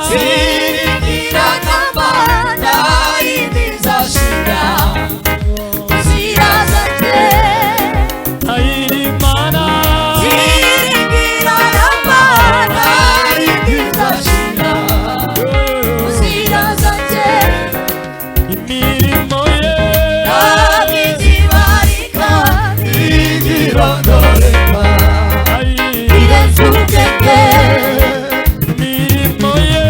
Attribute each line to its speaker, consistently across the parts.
Speaker 1: ziringiraga Mana y'ibizashira zirazanye
Speaker 2: Imana
Speaker 1: ziringiraga Mana y'ibizashira zirazanye
Speaker 2: imirimo ye
Speaker 1: abizibarika igirondoreka irenze ubwenge
Speaker 2: imirimo ye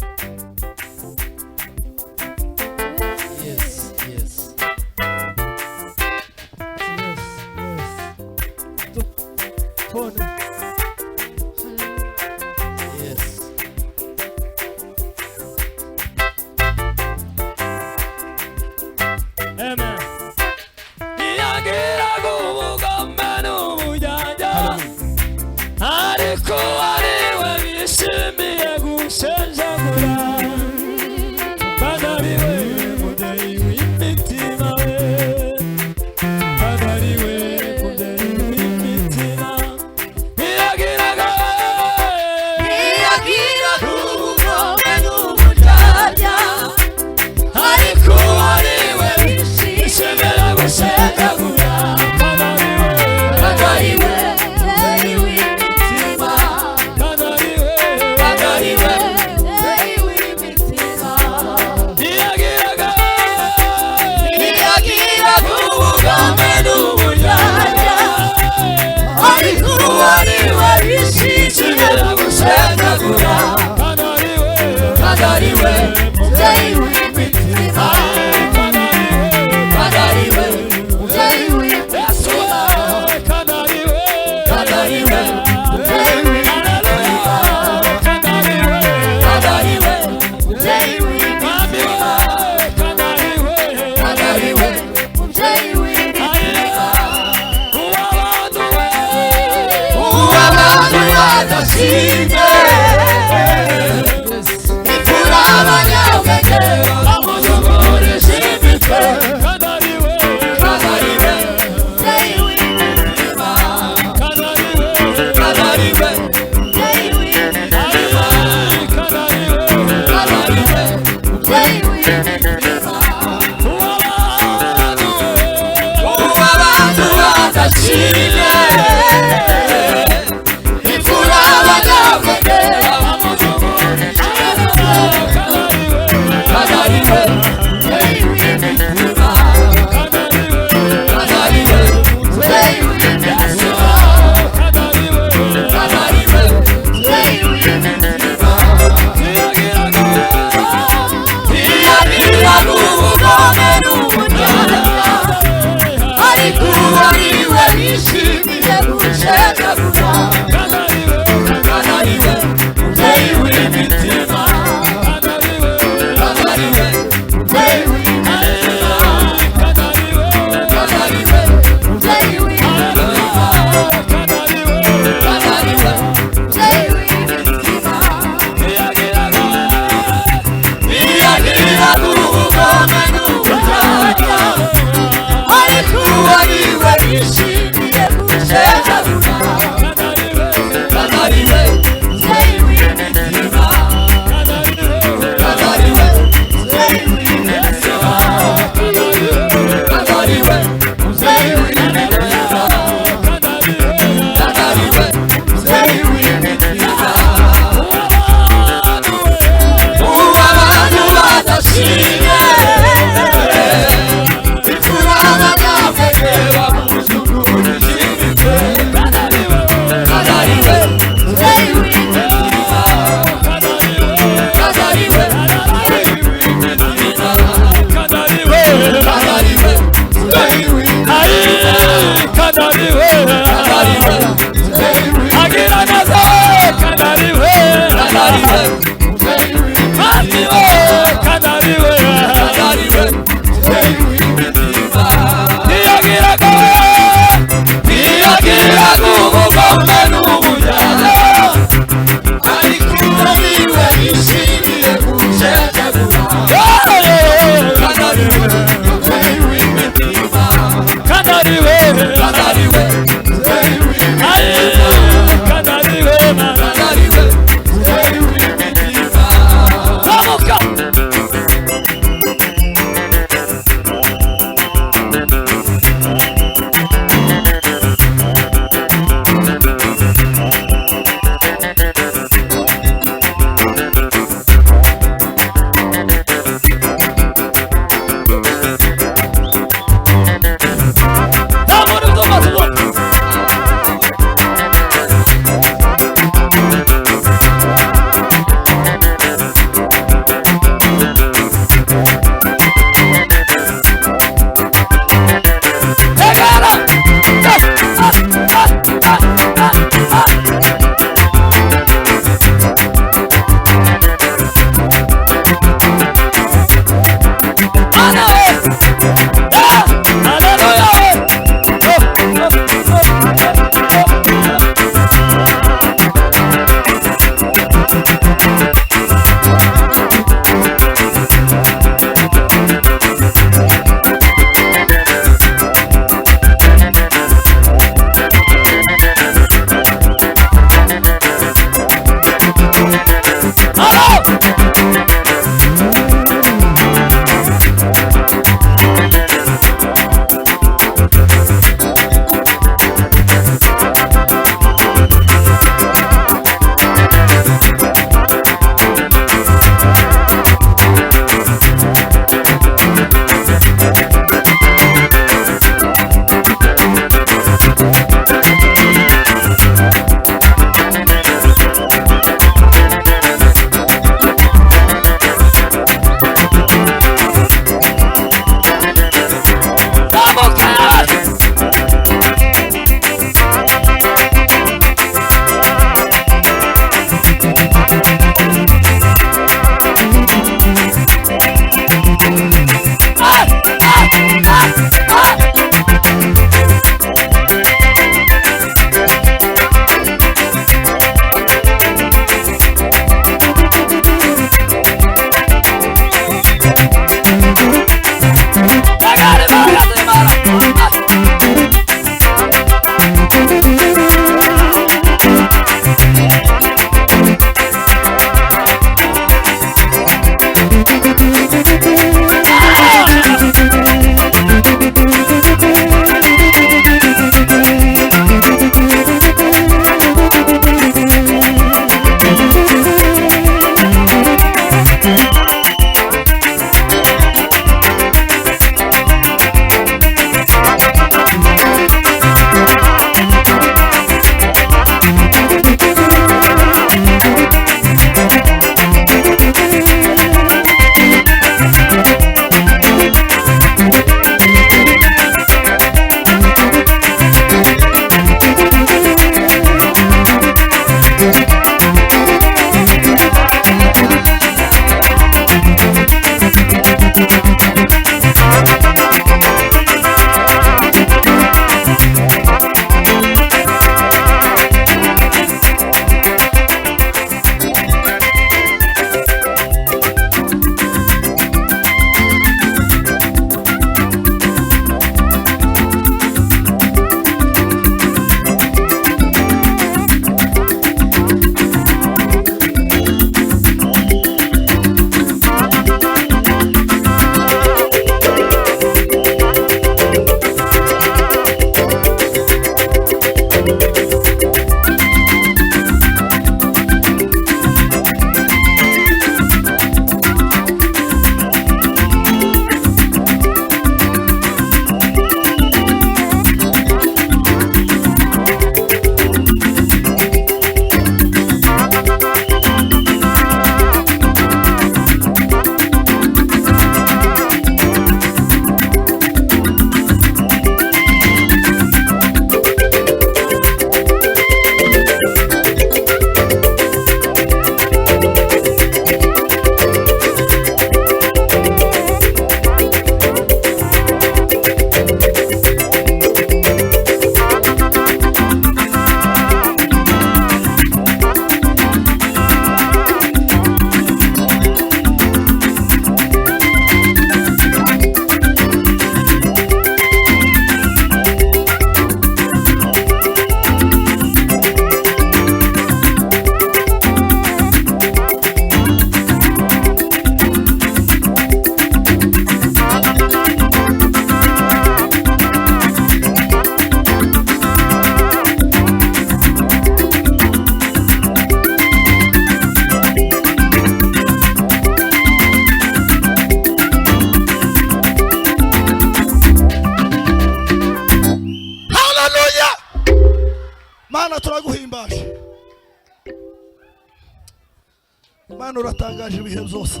Speaker 2: Mana uratangaje ibihe byose.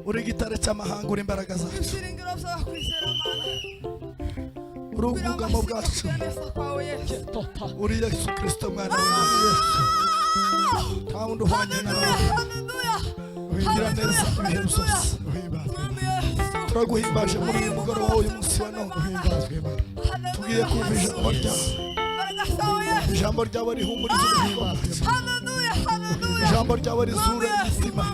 Speaker 2: Uri gitare cy'amahanga, uri imbaraga zacu.
Speaker 1: ibyiringiro byawe kwizera Mana
Speaker 2: Uri ubwugamo bwacu. Uri Yesu Kristo mwana w'Imana. Yesu nta wundi uhwanye nawe. Uhigira neza ibihe byose. Turaguhimbaje muri uyu mugoroba w'uyu munsi wa none. Tugiye kumva ijambo ryawe. Ijambo ryawe rihumuriza umutima. Ijambo ryawe rizura imitima.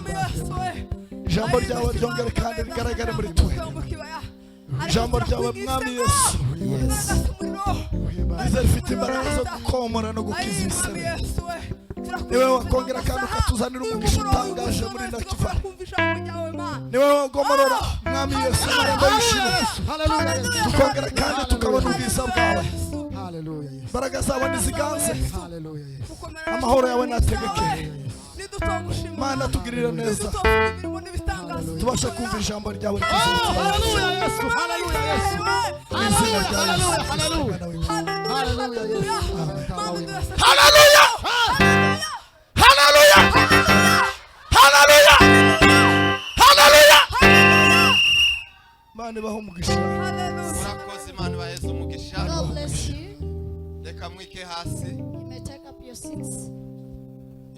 Speaker 2: Ijambo ryawe ryongere kandi rigaragare muri twe. Ijambo ryawe mwami Yesu riza rifite imbaraga zo gukomora no gukiza ibisebe. Niwe wakongera kandi ukatuzanira umugisha utangaje muri Nakivale. Niwe wagomorora mwami Yesu amarembo y'ishimwe. Tukongera kandi tukabona ubwiza bwawe. Imbaraga zawe niziganze. Amahoro yawe nategeke. Mana tugirira neza. Tubasha kumva ijambo ryawe ryiza.
Speaker 1: Haleluya Yesu, haleluya Yesu.
Speaker 2: Haleluya Haleluya.
Speaker 1: Haleluya. Haleluya. Haleluya. Haleluya.
Speaker 2: Mana baho umugisha.
Speaker 3: Murakoze Imana baheze umugisha.
Speaker 4: God bless you.
Speaker 3: Reka mwike hasi.
Speaker 4: You may take up your seats.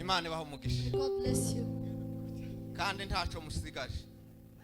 Speaker 3: Imana baho umugisha.
Speaker 4: God bless you.
Speaker 3: Kandi ntaco musigaje.